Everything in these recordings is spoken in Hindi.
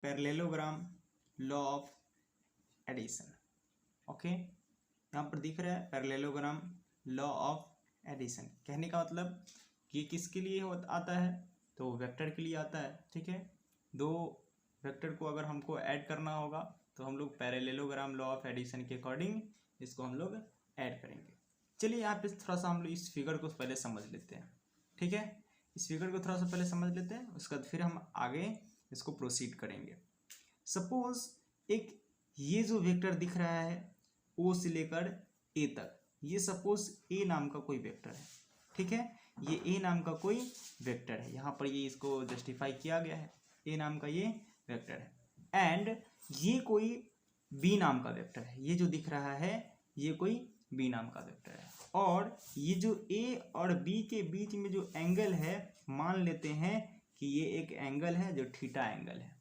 Parallelogram law of addition. Okay, यहाँ पर दिख रहा है पैरेललोग्राम लॉ ऑफ एडिशन। कहने का मतलब कि किसके लिए आता है, तो वेक्टर के लिए आता है। ठीक है, दो वेक्टर को अगर हमको ऐड करना होगा तो हम लोग पैरेललोग्राम लॉ ऑफ एडिशन के अकॉर्डिंग इसको हम लोग ऐड करेंगे। चलिए यहाँ पे थोड़ा सा हम लोग इस फिगर को पहले समझ लेते हैं। ठीक है, इस फिगर को थोड़ा सा पहले समझ लेते हैं, उसके बाद फिर हम आगे इसको प्रोसीड करेंगे। सपोज एक ये जो वेक्टर दिख रहा है ओ से लेकर ए तक, ये सपोज ए नाम का कोई वेक्टर है। ठीक है, ये ए नाम का कोई वेक्टर है, यहाँ पर ये इसको जस्टिफाई किया गया है, ए नाम का ये वेक्टर है। एंड ये कोई बी नाम का वेक्टर है, ये जो दिख रहा है ये कोई बी नाम का वेक्टर है। और ये जो ए और बी के बीच में जो एंगल है, मान लेते हैं कि ये एक एंगल है जो थीटा एंगल है।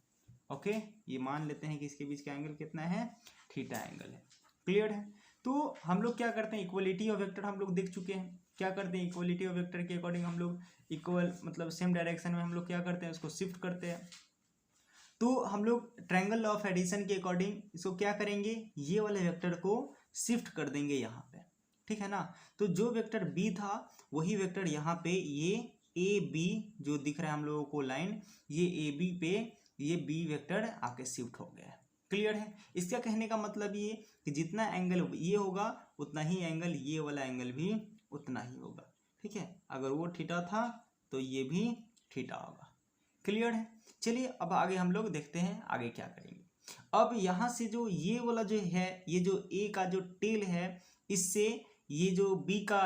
ओके, ये मान लेते हैं कि इसके बीच का एंगल कितना है, थीटा एंगल है। क्लियर है। तो हम लोग क्या करते हैं, इक्वलिटी ऑफ वेक्टर हम लोग देख चुके हैं। क्या करते हैं, इक्वलिटी ऑफ वेक्टर के अकॉर्डिंग हम लोग इक्वल मतलब सेम डायरेक्शन में हम लोग क्या करते हैं, उसको शिफ्ट करते हैं। तो हम लोग ट्रायंगल लॉ ऑफ एडिशन के अकॉर्डिंग इसको क्या करेंगे, ये वाले वेक्टर को शिफ्ट कर देंगे यहाँ पे। ठीक है ना, तो जो वेक्टर बी था वही वेक्टर यहाँ पे ये ए बी जो दिख रहा है हम लोगों को लाइन, ये ए बी पे ये बी वेक्टर आके शिफ्ट हो गया है। क्लियर है। इसका कहने का मतलब ये कि जितना एंगल ये होगा उतना ही एंगल ये वाला एंगल भी उतना ही होगा। ठीक है, अगर वो थीटा था तो ये भी थीटा होगा। क्लियर है। चलिए अब आगे हम लोग देखते हैं आगे क्या करेंगे। अब यहाँ से जो ये वाला जो है, ये जो ए का जो टेल है, इससे ये जो बी का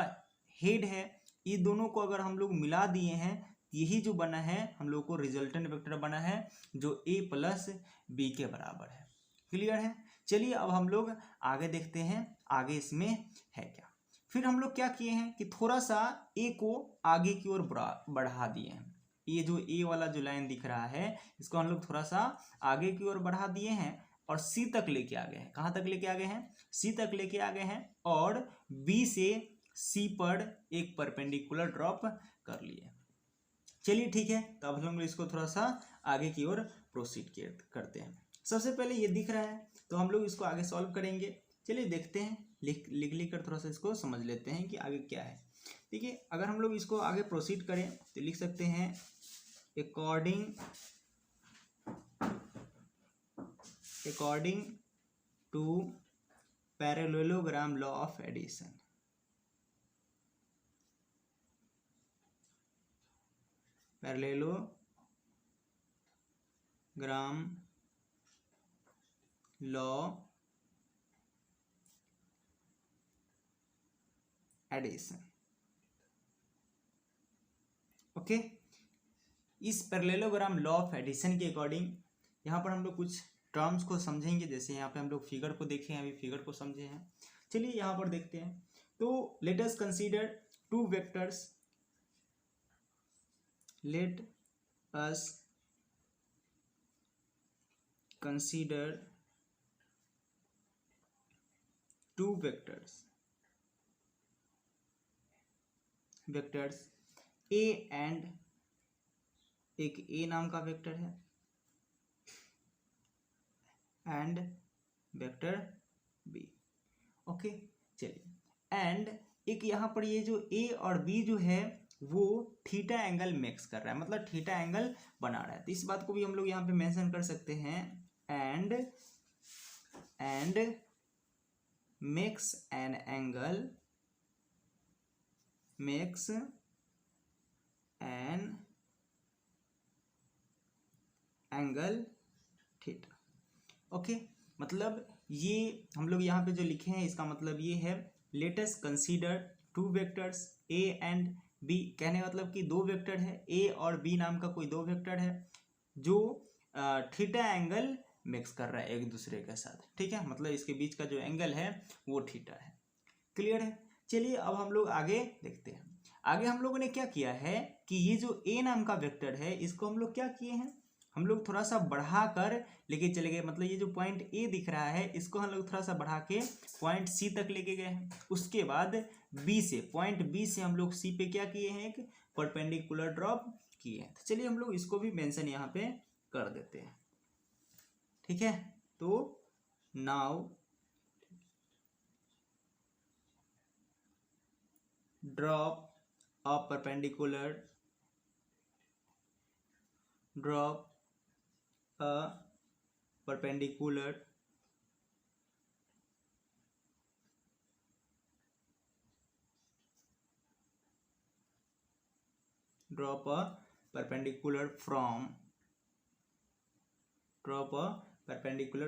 हेड है, ये दोनों को अगर हम लोग मिला दिए हैं, यही जो बना है हम लोग को रिजल्टेंट वेक्टर बना है जो a प्लस बी के बराबर है। क्लियर है। चलिए अब हम लोग आगे देखते हैं आगे इसमें है क्या। फिर हम लोग क्या किए हैं कि थोड़ा सा a को आगे की ओर बढ़ा दिए हैं। ये जो a वाला जो लाइन दिख रहा है इसको हम लोग थोड़ा सा आगे की ओर बढ़ा दिए हैं और c तक लेके आ गए हैं। कहाँ तक लेके आ गए हैं, c तक लेके आ गए हैं और b से c पर एक परपेंडिकुलर ड्रॉप कर लिए। चलिए ठीक है, तो अब हम लोग इसको थोड़ा सा आगे की ओर प्रोसीड करते हैं। सबसे पहले ये दिख रहा है तो हम लोग इसको आगे सॉल्व करेंगे। चलिए देखते हैं, लिख कर थोड़ा सा इसको समझ लेते हैं कि आगे क्या है। देखिए अगर हम लोग इसको आगे प्रोसीड करें तो लिख सकते हैं according to parallelogram law of addition. Parallelogram law addition. Okay, इस पैरेललोग्राम लॉ ऑफ एडिशन के अकॉर्डिंग यहाँ पर हम लोग कुछ टर्म्स को समझेंगे। जैसे यहाँ पे हम लोग फिगर को देखे हैं, अभी फिगर को समझे हैं। चलिए यहाँ पर देखते हैं। तो let us consider two vectors, let us consider two vectors a and एक a नाम का वेक्टर है एंड वेक्टर b। ओके, चलिए एंड एक यहाँ पर ये जो a और b जो है वो थीटा एंगल मेक्स कर रहा है, मतलब थीटा एंगल बना रहा है। तो इस बात को भी हम लोग यहाँ पे मेंशन कर सकते हैं, and makes an angle, makes an angle theta. Okay, मतलब ये हम लोग यहाँ पे जो लिखे हैं इसका मतलब ये है let us consider two vectors a and b। कहने का मतलब कि दो वेक्टर है, a और b नाम का कोई दो वेक्टर है जो थीटा एंगल मिक्स कर रहा है एक दूसरे के साथ। ठीक है, मतलब इसके बीच का जो एंगल है वो थीटा है। क्लियर है। चलिए अब हम लोग आगे देखते हैं। आगे हम लोगों ने क्या किया है कि ये जो a नाम का वेक्टर है इसको हम लोग क्या किए हैं, हम लोग थोड़ा सा बढ़ा कर लेके चले गए। मतलब ये जो पॉइंट ए दिख रहा है इसको हम लोग थोड़ा सा बढ़ा के पॉइंट सी तक लेके गए हैं। उसके बाद बी से, पॉइंट बी से हम लोग सी पे क्या किए हैं, एक परपेंडिकुलर ड्रॉप किए हैं। तो चलिए हम लोग इसको भी मेंशन यहाँ पे कर देते हैं। ठीक है। तो now drop a perpendicular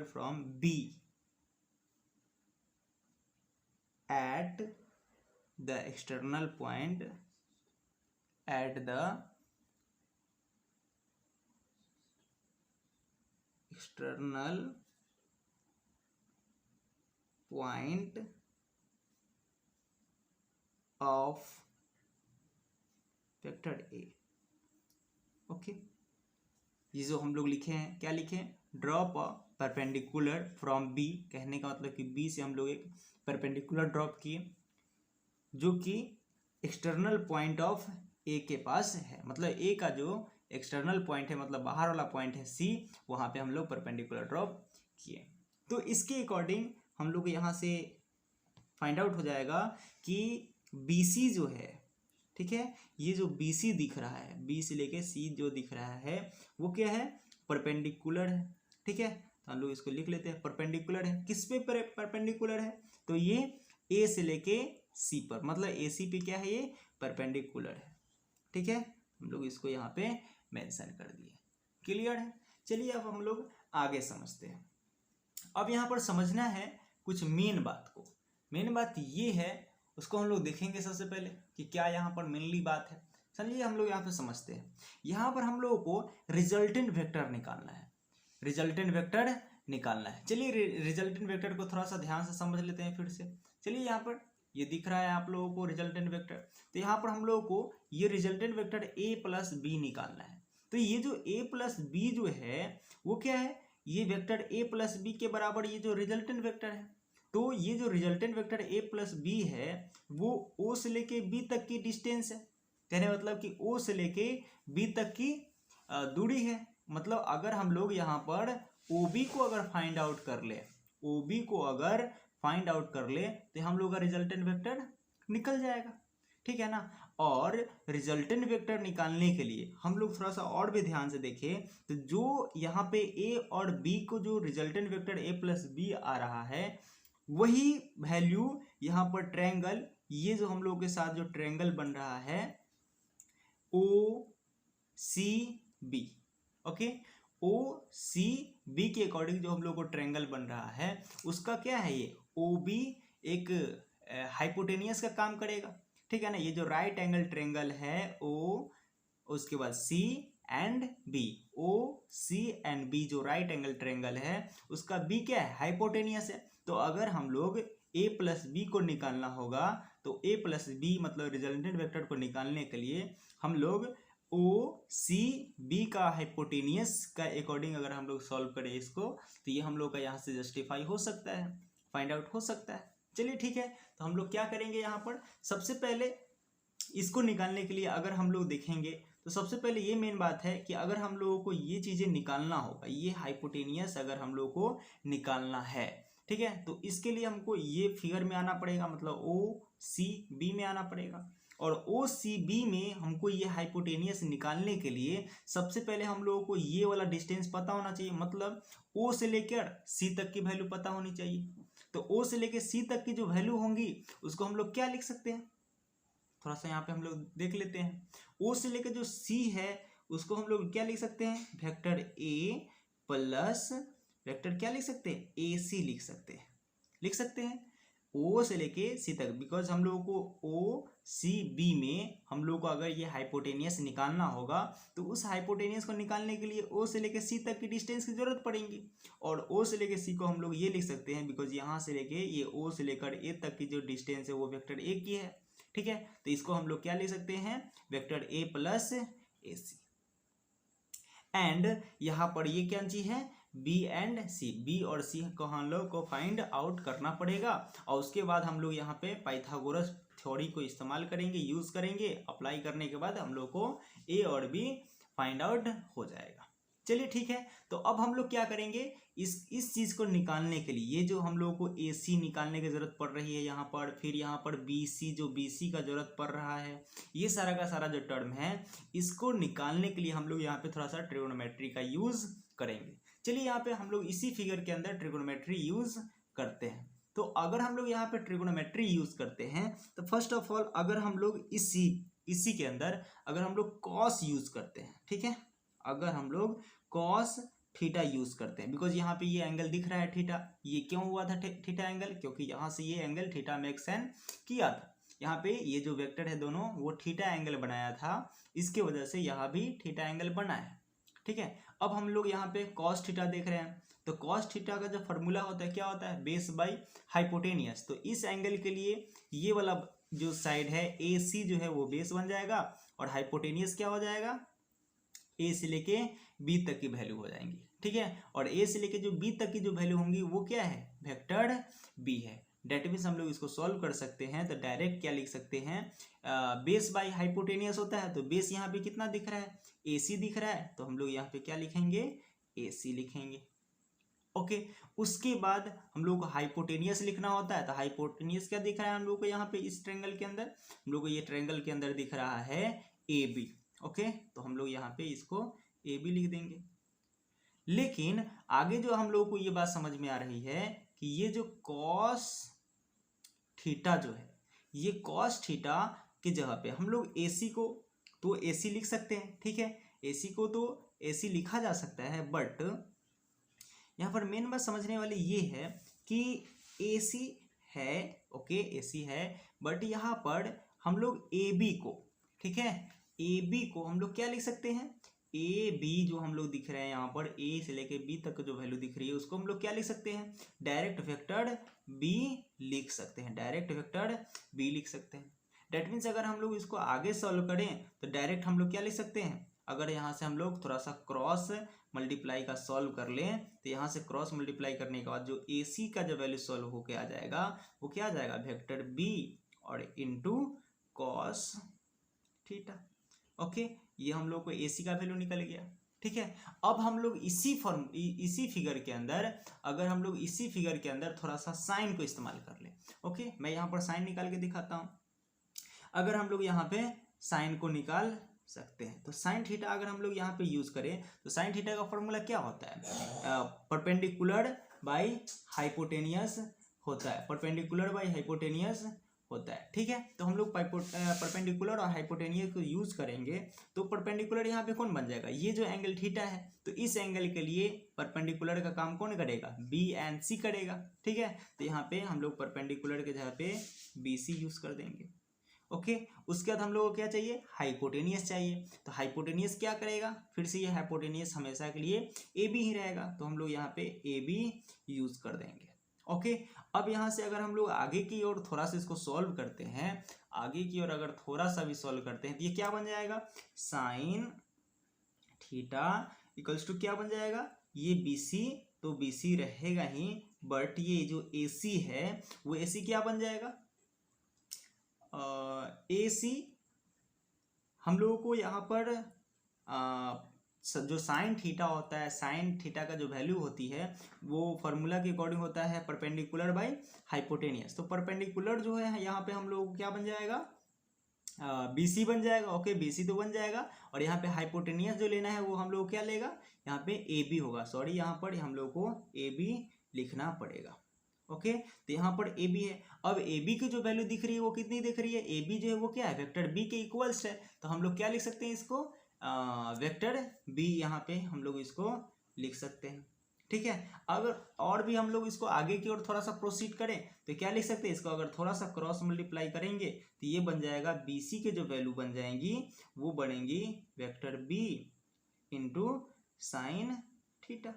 from B at the external point of vector A। Okay, ये जो हम लोग लिखे हैं, क्या लिखे हैं, drop a perpendicular from B, कहने का मतलब कि बी से हम लोग एक परपेंडिकुलर ड्रॉप किए जो कि एक्सटर्नल पॉइंट ऑफ ए के पास है, मतलब ए का जो एक्सटर्नल पॉइंट है, मतलब बाहर वाला पॉइंट है सी, वहां पे हम लोग परपेंडिकुलर ड्रॉप किए। तो इसके अकॉर्डिंग हम लोग यहाँ से फाइंड आउट हो जाएगा कि BC जो है, ठीक है, ये जो BC दिख रहा है, B से लेके C जो दिख रहा है वो क्या है, परपेंडिकुलर है। ठीक है, तो हम लोग इसको लिख लेते हैं, परपेंडिकुलर है। किस पे परपेंडिकुलर है, तो ये A से लेके C पर, मतलब AC पे क्या है, ये परपेंडिकुलर है। ठीक है, हम लोग इसको यहाँ पे मेंशन कर दिए। क्लियर है। चलिए अब हम लोग आगे समझते हैं। अब यहाँ पर समझना है कुछ मेन बात को। मेन बात ये है, उसको हम लोग देखेंगे सबसे पहले कि क्या यहाँ पर मेनली बात है। चलिए हम लोग यहाँ पे समझते हैं। यहाँ पर हम लोगों को रिजल्टेंट वेक्टर निकालना है, रिजल्टेंट वेक्टर निकालना है। चलिए रिजल्टेंट वेक्टर को थोड़ा सा ध्यान से समझ लेते हैं फिर से। चलिए यहाँ पर ये दिख रहा है आप लोगों को रिजल्टेंट वेक्टर, तो यहाँ पर हम लोगों को ये resultant vector A plus B निकालना है। तो ये जो A प्लस B जो है वो क्या है, ये वेक्टर A प्लस B के बराबर ये जो रिजल्टेंट वेक्टर है। तो ये जो resultant vector A plus B है वो O से लेके B तक की डिस्टेंस है, कहने मतलब कि O से लेके B तक की दूरी है। मतलब अगर हम लोग यहाँ पर OB को अगर फाइंड आउट कर ले, OB को अगर फाइंड आउट कर ले तो हम लोग का रिजल्टेंट वेक्टर निकल जाएगा। ठीक है ना। और रिजल्टेंट वेक्टर निकालने के लिए हम लोग थोड़ा सा और भी ध्यान से देखें, तो जो यहाँ पे A और B को जो resultant vector A plus B आ रहा है वही वैल्यू यहाँ पर ट्रायंगल, ये जो हम लोग के साथ जो ट्रायंगल बन रहा है OCB, ओके, OCB के अकॉर्डिंग जो हम लोग को ट्रायंगल बन रहा है उसका क्या है, ये OB एक हाइपोटेनियस का काम करेगा। ठीक है ना। ये जो राइट एंगल ट्रायंगल है O, उसके बाद C and B, OC and B जो राइट एंगल ट्रायंगल है उसका B क्या है, हाइपोटेनियस है। तो अगर हम लोग A प्लस B को निकालना होगा तो A प्लस B मतलब रिजल्टेंट वेक्टर को निकालने के लिए हम लोग OCB का हाइपोटेनियस का अकॉर्डिंग अगर हम लोग सॉल्व करें इसको, तो ये हम लोग का यहाँ से जस्टिफाई हो सकता है, फाइंड आउट हो सकता है। चलिए ठीक है, तो हम लोग क्या करेंगे यहाँ पर, सबसे पहले इसको निकालने के लिए अगर हम लोग देखेंगे तो सबसे पहले ये मेन बात है कि अगर हम लोगों को ये चीज़ें निकालना होगा, ये हाइपोटेनियस अगर हम लोग को निकालना है, ठीक है, तो इसके लिए हमको ये फिगर में आना पड़ेगा, मतलब OCB में आना पड़ेगा। और OCB में हमको ये हाइपोटेनियस निकालने के लिए सबसे पहले हम लोगों को ये वाला डिस्टेंस पता होना चाहिए, मतलब O से लेकर C तक की वैल्यू पता होनी चाहिए। तो O से लेकर C तक की जो वैल्यू होंगी उसको हम लोग क्या लिख सकते हैं, थोड़ा सा यहाँ पे हम लोग देख लेते हैं। O से लेकर जो C है उसको हम लोग क्या लिख सकते हैं, वेक्टर A प्लस वेक्टर क्या लिख सकते हैं, AC लिख सकते हैं O से लेके C तक, बिकॉज हम लोगों को OCB में हम लोग को अगर ये हाइपोटेनियस निकालना होगा तो उस हाइपोटेनियस को निकालने के लिए O से लेके C तक की डिस्टेंस की जरूरत पड़ेगी। और O से लेके C को हम लोग ये लिख सकते हैं बिकॉज यहाँ से लेके ये O से लेकर A तक की जो डिस्टेंस है वो वेक्टर A की है। ठीक है, तो इसको हम लोग क्या लिख सकते हैं, vector A plus AC। And यहाँ पर ये क्या चीज है, B एंड C, B और C को हम लोग को फाइंड आउट करना पड़ेगा। और उसके बाद हम लोग यहाँ पे पाइथागोरस थ्योरी को इस्तेमाल करेंगे, यूज करेंगे। अप्लाई करने के बाद हम लोग को A और B फाइंड आउट हो जाएगा। चलिए ठीक है, तो अब हम लोग क्या करेंगे, इस चीज को निकालने के लिए, ये जो हम लोगों को ए सी निकालने की जरूरत पड़ रही है यहाँ पर, फिर यहाँ पर बी सी, जो बी सी का जरूरत पड़ रहा है, ये सारा का सारा जो टर्म है, इसको निकालने के लिए हम लोग यहाँ पे थोड़ा सा ट्रिगोनोमेट्री का यूज करेंगे। चलिए यहाँ पे हम लोग इसी फिगर के अंदर ट्रिगोनोमेट्री यूज करते हैं। तो अगर हम लोग यहाँ पे ट्रिगोनोमेट्री यूज करते हैं, तो फर्स्ट ऑफ ऑल अगर हम लोग इसी के अंदर अगर हम लोग कॉस यूज करते हैं, ठीक है, अगर हम लोग कॉस थीटा यूज करते हैं, बिकॉज यहाँ पे ये एंगल दिख रहा है थीटा, ये क्यों हुआ था थीटा एंगल, क्योंकि यहाँ से ये एंगल थीटा में एक्सटेंड किया था, यहाँ पे ये जो वेक्टर है दोनों वो थीटा एंगल बनाया था, इसके वजह से यहाँ भी थीटा एंगल बना है, ठीक है। अब हम लोग यहाँ पे कॉस थीटा देख रहे हैं, तो कॉस थीटा का जो फॉर्मूला होता है क्या होता है, बेस बाई हाइपोटेनियस। तो इस एंगल के लिए ये वाला जो साइड है ए सी जो है वो बेस बन जाएगा, और हाइपोटेनियस क्या हो जाएगा, ए से लेके बी तक की वैल्यू हो जाएंगी, ठीक है। और ए से लेके जो बी तक की जो वैल्यू होंगी वो क्या है, वेक्टर बी है। डेट मीन्स हम लोग इसको सॉल्व कर सकते हैं, तो डायरेक्ट क्या लिख सकते हैं, बेस बाई हाइपोटेनियस होता है, तो बेस यहाँ पे कितना दिख रहा है, ए सी दिख रहा है, तो हम लोग यहाँ पे क्या लिखेंगे, ए सी लिखेंगे, ओके। उसके बाद हम लोग को हाइपोटेनियस लिखना होता है, तो हाइपोटेनियस क्या दिख रहा है हम लोग को यहाँ पे इस ट्रायंगल के अंदर, हम लोग को ये ट्रायंगल के अंदर दिख रहा है ए बी, ओके। तो हम लोग यहाँ पे इसको ए बी लिख देंगे। लेकिन आगे जो हम लोग को ये बात समझ में आ रही है कि ये जो कॉस थीटा जो है, ये कॉस थीटा की जगह पे हम लोग ए सी को तो ए सी लिख सकते हैं, ठीक है, ए सी को तो ए सी लिखा जा सकता है, बट यहाँ पर मेन बात समझने वाली ये है कि ए सी है, ओके, ए सी है, बट यहाँ पर हम लोग ए बी को, ठीक है, ए बी को हम लोग क्या लिख सकते हैं, ए बी जो हम लोग दिख रहे हैं यहाँ पर, ए से लेके बी तक जो वैल्यू दिख रही है उसको हम लोग क्या लिख सकते हैं, डायरेक्ट वेक्टर बी लिख सकते हैं, डायरेक्ट वेक्टर बी लिख सकते हैं। डेट मीन्स अगर हम लोग इसको आगे सॉल्व करें तो डायरेक्ट हम लोग क्या लिख सकते हैं, अगर यहाँ से हम लोग थोड़ा सा क्रॉस मल्टीप्लाई का सॉल्व कर लें, तो यहाँ से क्रॉस मल्टीप्लाई करने के बाद जो ए सी का जो वैल्यू सॉल्व होके आ जाएगा वो क्या आ जाएगा, वेक्टर बी और इनटू कॉस थीटा, ओके। ये हम लोग को ए सी का वैल्यू निकल गया, ठीक है। अब हम लोग इसी फिगर के अंदर, अगर हम लोग इसी फिगर के अंदर थोड़ा सा साइन को इस्तेमाल कर ले, ओके, मैं यहाँ पर साइन निकाल के दिखाता हूँ। अगर हम लोग यहाँ पे साइन को निकाल सकते हैं, तो साइन थीटा अगर हम लोग यहाँ पे यूज करें, तो साइन थीटा का फॉर्मूला क्या होता है, परपेंडिकुलर बाई हाइपोटेनियस होता है, परपेंडिकुलर बाई हाइपोटेनियस होता है, ठीक है। तो हम लोग परपेंडिकुलर और हाइपोटेनियस को यूज करेंगे, तो परपेंडिकुलर यहाँ पे कौन बन जाएगा, ये जो एंगल थीटा है, तो इस एंगल के लिए परपेंडिकुलर का काम कौन करेगा, बी एंड सी करेगा, ठीक है। तो यहाँ पे हम लोग परपेंडिकुलर के जगह पे बी सी यूज कर देंगे, ओके। उसके बाद हम लोग को क्या चाहिए, हाइपोटेनियस चाहिए, तो हाइपोटेनियस क्या करेगा, फिर से ये हाइपोटेनियस हमेशा के लिए ए बी ही रहेगा, तो हम लोग यहाँ पे ए बी यूज कर देंगे, ओके। अब यहाँ से अगर हम लोग आगे की ओर थोड़ा सा इसको सॉल्व करते हैं, आगे की ओर अगर थोड़ा सा भी सॉल्व करते हैं, तो ये क्या बन जाएगा, साइन थीटा इक्वल्स टू क्या बन जाएगा, ये बी सी, तो बी सी रहेगा ही, बट ये जो ए सी है वो ए सी क्या बन जाएगा, ए सी हम लोगों को यहाँ पर जो साइन थीटा होता है, साइन थीटा का जो वैल्यू होती है वो फार्मूला के अकॉर्डिंग होता है परपेंडिकुलर बाय हाइपोटेनियस। तो परपेंडिकुलर जो है यहाँ पे हम लोगों को क्या बन जाएगा, बी सी बन जाएगा, ओके, बी सी तो बन जाएगा। और यहाँ पे हाइपोटेनियस जो लेना है वो हम लोग क्या लेगा, यहाँ पे ए बी होगा, सॉरी यहाँ पर हम लोग को ए बी लिखना पड़ेगा, ओके। तो यहाँ पर ए बी है, अब ए बी की जो वैल्यू दिख रही है वो कितनी दिख रही है, ए बी जो है वो क्या है, वेक्टर बी के इक्वल्स है, तो हम लोग क्या लिख सकते हैं इसको, वेक्टर बी यहाँ पे हम लोग इसको लिख सकते हैं, ठीक है। अगर और भी हम लोग इसको आगे की ओर थोड़ा सा प्रोसीड करें तो क्या लिख सकते हैं इसको, अगर थोड़ा सा क्रॉस मल्टीप्लाई करेंगे तो ये बन जाएगा बी सी के जो वैल्यू बन जाएंगी वो बनेंगी vector B into sine theta,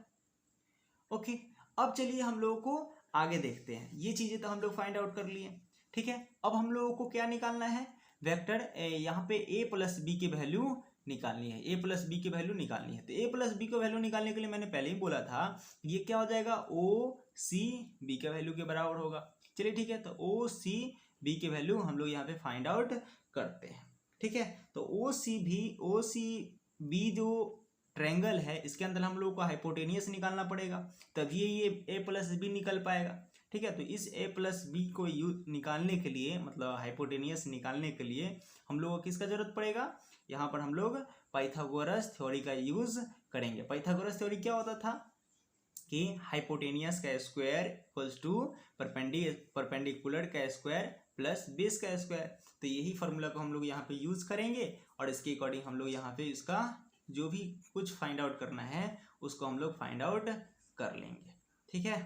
okay. अब चलिए हम लोगों को आगे देखते हैं, ये चीजें तो हम लोग फाइंड आउट कर लिए, ठीक है। अब हम लोगों को क्या निकालना है, वेक्टर यहाँ पे ए प्लस बी की वैल्यू निकालनी है, ए प्लस बी की वैल्यू निकालनी है। तो ए प्लस बी की वैल्यू निकालने के लिए मैंने पहले ही बोला था ये क्या हो जाएगा, ओ सी बी के वैल्यू के बराबर होगा। चलिए ठीक है, तो ओ सी बी की वैल्यू हम लोग यहाँ पे फाइंड आउट करते हैं, ठीक है। तो ओ सी बी जो ट्रायंगल है इसके अंदर हम लोग को हाइपोटेनियस निकालना पड़ेगा, तभी ये a प्लस बी निकल पाएगा। ठीक है, तो इस a प्लस बी को निकालने के लिए, मतलब हाइपोटेनियस निकालने के लिए हम लोग को किसका जरूरत पड़ेगा, यहाँ पर हम लोग पाइथागोरस थ्योरी का यूज करेंगे। पाइथागोरस थ्योरी क्या होता था कि हाइपोटेनियस का स्क्वायर इक्वल्स टू परपेंडिकुलर का स्क्वायर प्लस बेस का स्क्वायर। तो यही फॉर्मूला को हम लोग यहाँ पे यूज करेंगे और इसके अकॉर्डिंग हम लोग यहाँ पे इसका जो भी कुछ फाइंड आउट करना है उसको हम लोग फाइंड आउट कर लेंगे। ठीक है,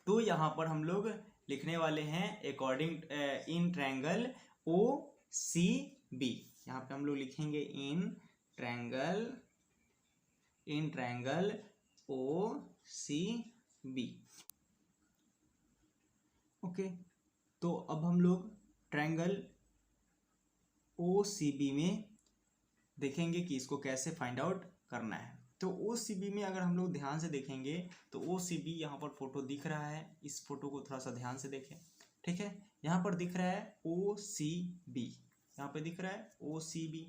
तो यहाँ पर हम लोग लिखने वाले हैं according in triangle O C B. यहाँ पे हम लोग लिखेंगे in triangle O C B. Okay, तो अब हम लोग ट्रायंगल ओ सी बी में देखेंगे कि इसको कैसे फाइंड आउट करना है। तो ओ सी बी में अगर हम लोग ध्यान से देखेंगे तो ओ सी बी यहाँ पर फोटो दिख रहा है, इस फोटो को थोड़ा सा ध्यान से देखें। ठीक है, यहाँ पर दिख रहा है ओ सी बी, यहाँ पे दिख रहा है ओ सी बी,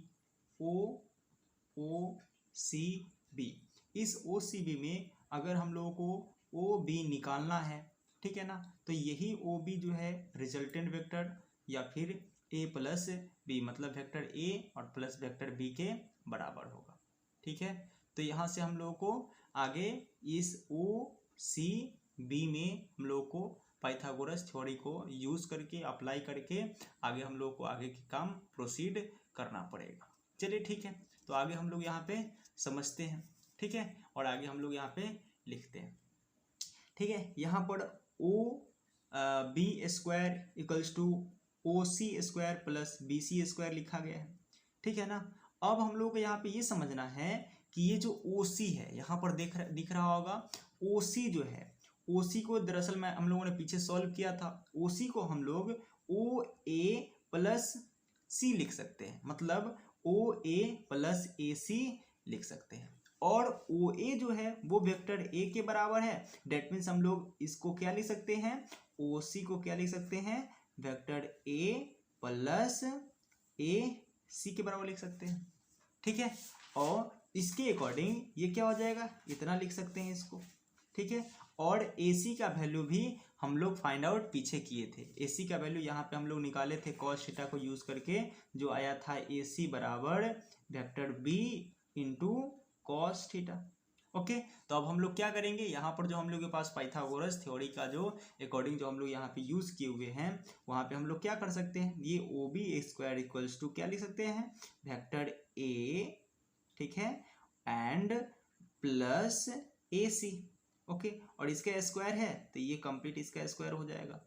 ओ सी बी। इस ओ सी बी में अगर हम लोगों को ओ बी निकालना है, ठीक है ना, तो यही ओ बी जो है रिजल्टेंट वेक्टर या फिर ए प्लस बी, मतलब वेक्टर ए और प्लस वेक्टर बी के बराबर होगा। ठीक है, तो यहाँ से हम लोगों को आगे इस ओ सी बी में हम लोगों को पाइथागोरस थ्योरी को यूज करके अप्लाई करके आगे हम लोग को आगे की काम प्रोसीड करना पड़ेगा। चलिए ठीक है, तो आगे हम लोग यहाँ पे समझते हैं। ठीक है, और आगे हम लोग यहाँ पे लिखते हैं। ठीक है, यहाँ पर O B square equals to O C square plus B C square लिखा गया है। ठीक है ना, अब हम लोग को यहाँ पे ये समझना है कि ये जो ओ सी है यहाँ पर दिख रहा होगा, ओ सी जो है, ओ सी को दरअसल में हम लोगों ने पीछे सॉल्व किया था। ओ सी को हम लोग ओ ए प्लस सी लिख सकते हैं, मतलब ओ ए प्लस ए सी लिख सकते हैं। और ओ ए जो है वो वेक्टर ए के बराबर है, डेट मीन्स हम लोग इसको क्या लिख सकते हैं, ओ सी को क्या लिख सकते हैं, vector A plus A C के बराबर लिख सकते हैं। ठीक है, और इसके अकॉर्डिंग ये क्या हो जाएगा, इतना लिख सकते हैं इसको। ठीक है, और ए सी का वैल्यू भी हम लोग फाइंड आउट पीछे किए थे। ए सी का वैल्यू यहाँ पे हम लोग निकाले थे कॉस थीटा को यूज करके, जो आया था ए सी बराबर vector B into cos theta. Okay, तो अब हम लोग क्या करेंगे, यहाँ पर जो हम लोग के पास पाइथागोरस थ्योरी का जो अकॉर्डिंग जो हम लोग यहाँ पे यूज किए हुए हैं, वहाँ पे हम लोग क्या कर सकते हैं, ये O B square equals to क्या लिख सकते हैं, वेक्टर ए, ठीक है, and plus A C. Okay, और इसका स्क्वायर है तो ये कंप्लीट इसका स्क्वायर हो जाएगा।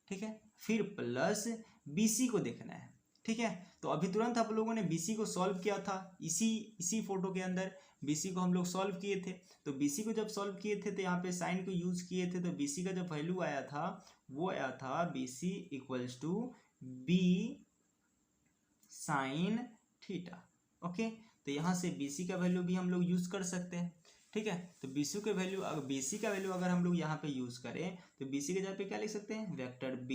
ठीक है, फिर प्लस बी सी को देखना है। ठीक है, तो अभी तुरंत आप लोगों ने BC को सॉल्व किया था, इसी फोटो के अंदर BC को हम लोग सॉल्व किए थे। तो BC को जब सॉल्व किए थे तो यहाँ पे साइन को यूज किए थे, तो BC का जब वैल्यू आया था वो आया था BC equals to B sine theta. Okay, तो यहाँ से BC का वैल्यू भी हम लोग यूज कर सकते हैं। ठीक है, तो BC का वैल्यू अगर हम लोग यहाँ पे यूज करें तो BC के जगह पे क्या लिख सकते हैं, vector B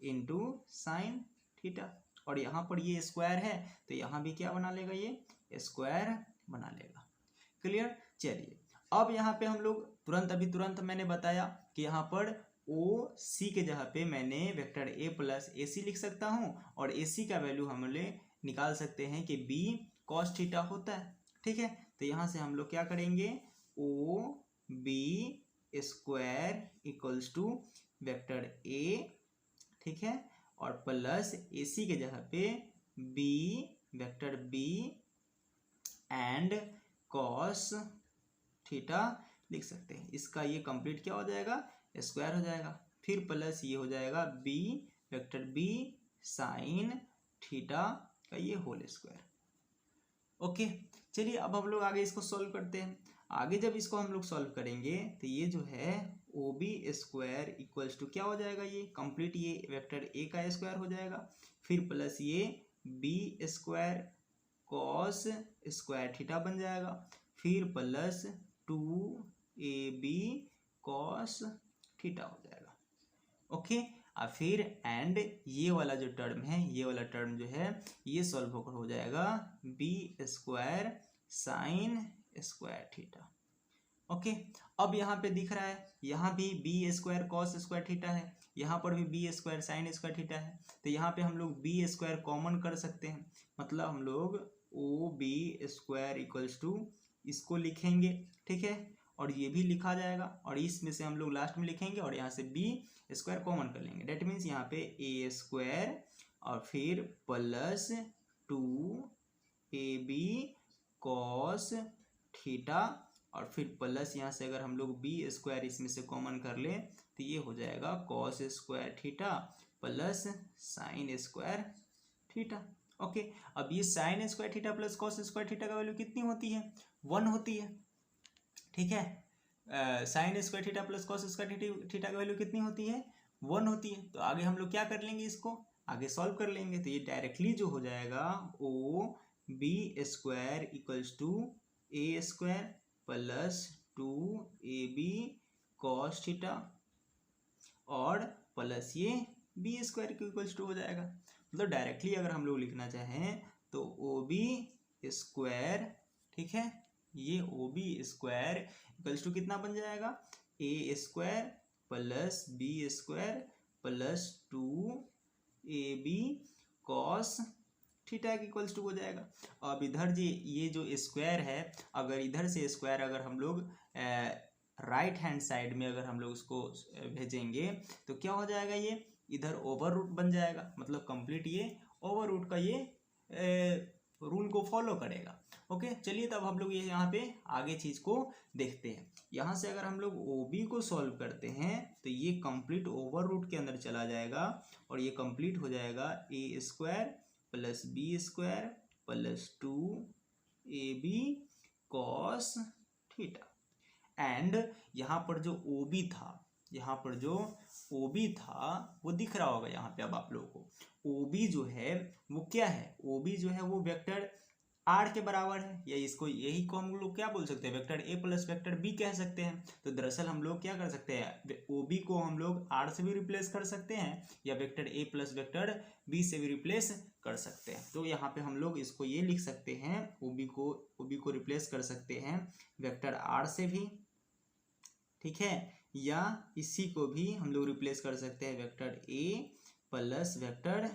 into sine theta, और यहाँ पर ये स्क्वायर है तो यहाँ भी क्या बना लेगा, ये स्क्वायर बना लेगा। क्लियर, चलिए अब यहाँ पे हम लोग तुरंत मैंने बताया कि यहाँ पर ओ सी के जगह पे मैंने वेक्टर ए प्लस ए सी लिख सकता हूँ, और ए सी का वैल्यू हम लोग निकाल सकते हैं कि बी कॉस थीटा होता है। ठीक है, तो यहाँ से हम लोग क्या करेंगे, O B square equals to vector A, ठीक है, और प्लस ए सी के जगह पे B, vector B and cos theta लिख सकते हैं। इसका ये कंप्लीट क्या हो जाएगा, स्क्वायर हो जाएगा, फिर प्लस ये हो जाएगा B, vector B sine theta का ये होल स्क्वायर। ओके, चलिए अब हम लोग आगे इसको सॉल्व करते हैं। आगे जब इसको हम लोग सॉल्व करेंगे तो ये जो है O B square equals to क्या हो जाएगा, ये कंप्लीट ये वेक्टर ए का स्क्वायर हो जाएगा, फिर प्लस ये B square cos square theta बन जाएगा, फिर प्लस 2ab कॉस थीटा हो जाएगा। ओके, और फिर एंड ये वाला जो टर्म है, ये वाला टर्म जो है ये सॉल्व होकर हो जाएगा B square sine square theta. Okay, अब यहाँ पे दिख रहा है यहाँ भी B square cos square theta है, यहाँ पर भी B square sine square theta है, तो यहाँ पे हम लोग बी स्क्वायर कॉमन कर सकते हैं, मतलब हम लोग O B square equals to इसको लिखेंगे, ठीक है, और ये भी लिखा जाएगा, और इसमें से हम लोग लास्ट में लिखेंगे और यहाँ से बी स्क्वायर कॉमन कर लेंगे। डेट मीन्स यहाँ पे ए स्क्वायर और फिर प्लस 2ab कॉस थीटा, और फिर प्लस यहाँ से अगर हम लोग बी स्क्वायर इसमें से कॉमन कर लें तो ये हो जाएगा cos square theta plus sign square theta. Okay, अब ये sign square theta plus cos square theta का वैल्यू कितनी होती है? 1 होती है, ठीक है। Sign square theta plus cos square theta का वैल्यू कितनी होती है? 1 होती है। तो आगे हम लोग क्या कर लेंगे, इसको आगे सॉल्व कर लेंगे, तो ये डायरेक्टली जो हो जाएगा O B square equals to A square plus 2ab cos theta और प्लस ये बी स्क्वायर के इक्वल्स टू हो जाएगा। मतलब डायरेक्टली अगर हम लोग लिखना चाहें तो ओ बी स्क्वायर, ठीक है, ये O B square equals to कितना बन जाएगा? A square plus B square plus 2ab cos theta के इक्वल्स टू हो जाएगा। अब इधर जी ये जो स्क्वायर है, अगर इधर से स्क्वायर अगर हम लोग राइट हैंड साइड में अगर हम लोग उसको भेजेंगे तो क्या हो जाएगा, ये इधर ओवर रूट बन जाएगा, मतलब कंप्लीट ये ओवर रूट का ये रूल को फॉलो करेगा। ओके, चलिए तब हम लोग ये यहाँ पे आगे चीज को देखते हैं। यहाँ से अगर हम लोग ओ बी को सॉल्व करते हैं तो ये कंप्लीट ओवर रूट के अंदर चला जाएगा और ये कंप्लीट हो जाएगा A square plus B square plus 2ab cos theta. And यहाँ पर जो ओ बी था, यहाँ पर जो ओ बी था वो दिख रहा होगा यहाँ पे। अब आप लोगों को ओ बी जो है वो क्या है? ओ बी जो है वो वेक्टर आर के बराबर है, या इसको यही को हम लोग क्या बोल सकते हैं, vector A plus vector B कह सकते हैं। तो दरअसल हम लोग क्या कर सकते हैं, ओ बी को हम लोग आर से भी रिप्लेस कर सकते हैं या vector A plus vector B से भी रिप्लेस कर सकते हैं। तो यहाँ पे हम लोग इसको ये लिख सकते हैं, ओ बी को रिप्लेस कर सकते हैं वेक्टर आर से भी, ठीक है, या इसी को भी हम लोग रिप्लेस कर सकते हैं vector A plus vector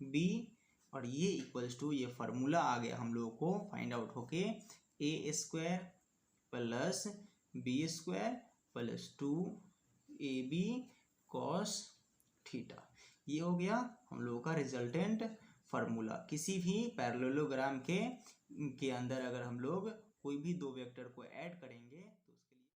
B, और ये इक्वल्स टू ये फार्मूला आ गया हम लोगों को फाइंड आउट होके A square plus B square plus 2ab cos theta. ये हो गया हम लोगों का रिजल्टेंट फार्मूला। किसी भी पैरेललोग्राम के अंदर अगर हम लोग कोई भी दो वेक्टर को ऐड करेंगे